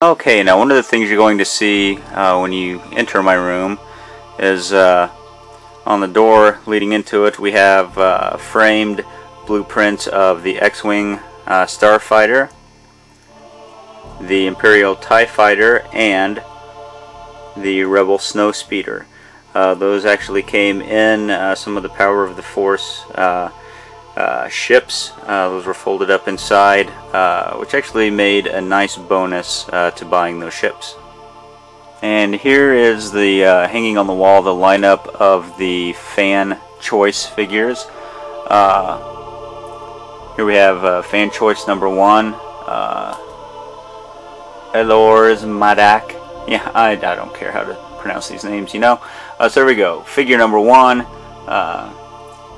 Okay, now one of the things you're going to see when you enter my room is on the door leading into it we have framed blueprints of the X-Wing Starfighter, the Imperial TIE Fighter, and the Rebel Snowspeeder. Those actually came in some of the Power of the Force ships. Those were folded up inside, which actually made a nice bonus to buying those ships. And here is the hanging on the wall, the lineup of the fan choice figures. Here we have fan choice number 1, Elors Madak. Yeah, I don't care how to pronounce these names, you know. So there we go. Figure number 1,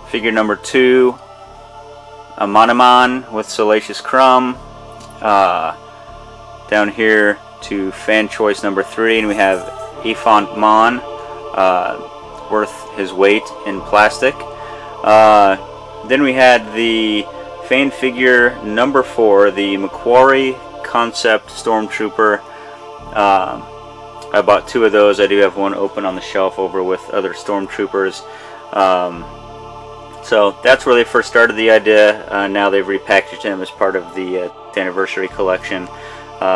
figure number 2, Amanaman with Salacious Crumb. Down here to fan choice number 3, and we have Efont Mon, worth his weight in plastic. Then we had the fan figure number 4, the Macquarie Concept Stormtrooper. I bought 2 of those. I do have one open on the shelf over with other Stormtroopers. So that's where they first started the idea. Now they've repackaged them as part of the anniversary collection,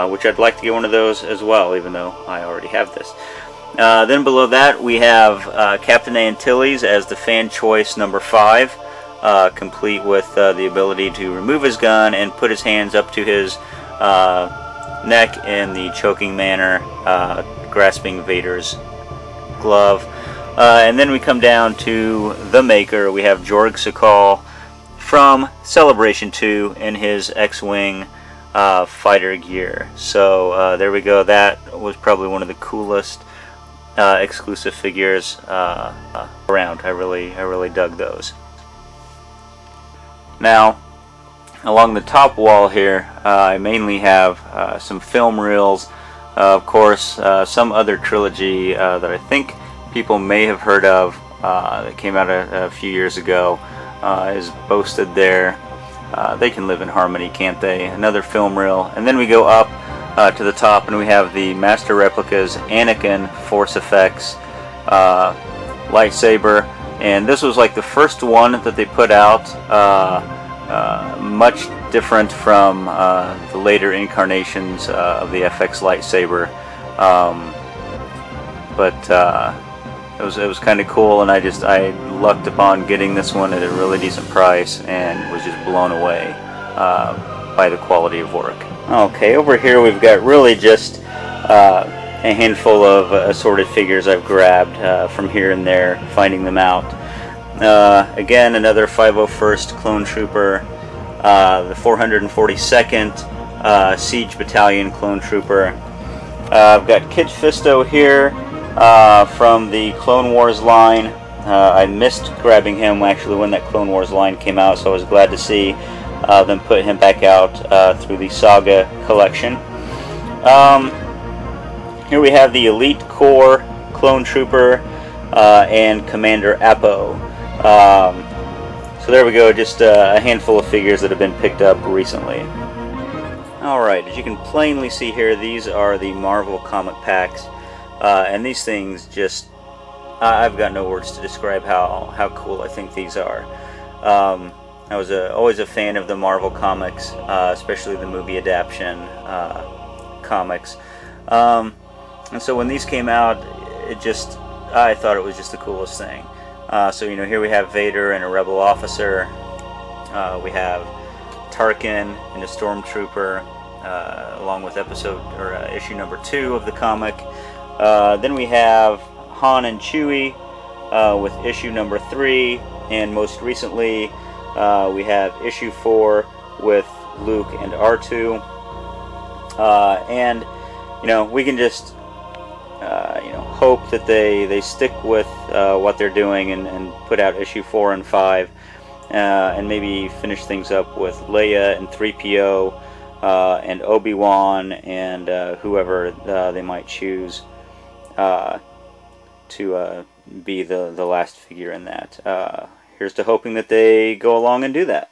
which I'd like to get one of those as well, even though I already have this. Then below that we have Captain Antilles as the fan choice number 5, complete with the ability to remove his gun and put his hands up to his neck in the choking manner, grasping Vader's glove. And then we come down to the maker. We have Jorg Sakal from Celebration 2 in his X-Wing fighter gear. So there we go. That was probably one of the coolest exclusive figures around. I really dug those. Now, along the top wall here, I mainly have some film reels. Of course, some other trilogy that I think people may have heard of that came out a few years ago is boasted there. They can live in harmony, can't they? Another film reel. And then we go up to the top and we have the Master Replicas Anakin Force Effects lightsaber. And this was like the first one that they put out, much different from the later incarnations of the FX lightsaber. But it was kind of cool, and I lucked upon getting this one at a really decent price and was just blown away by the quality of work. Okay, over here we've got really just a handful of assorted figures I've grabbed from here and there, finding them out. Again, another 501st Clone Trooper, the 442nd Siege Battalion Clone Trooper. I've got Kit Fisto here from the Clone Wars line. I missed grabbing him actually when that Clone Wars line came out, so I was glad to see them put him back out through the Saga collection. Here we have the Elite Corps Clone Trooper and Commander Apo. So there we go, just a handful of figures that have been picked up recently. Alright, as you can plainly see here, these are the Marvel comic packs. And these things just, I've got no words to describe how cool I think these are. I was always a fan of the Marvel comics, especially the movie adaptation comics. And so when these came out, I thought it was just the coolest thing. So you know, here we have Vader and a Rebel officer. We have Tarkin and a Stormtrooper, along with issue number 2 of the comic. Then we have Han and Chewie with issue number 3, and most recently we have issue 4 with Luke and R2. And you know, we can just hope that they stick with what they're doing and put out issue 4 and 5, and maybe finish things up with Leia and 3PO and Obi-Wan and whoever they might choose to be the last figure in that. Here's to hoping that they go along and do that.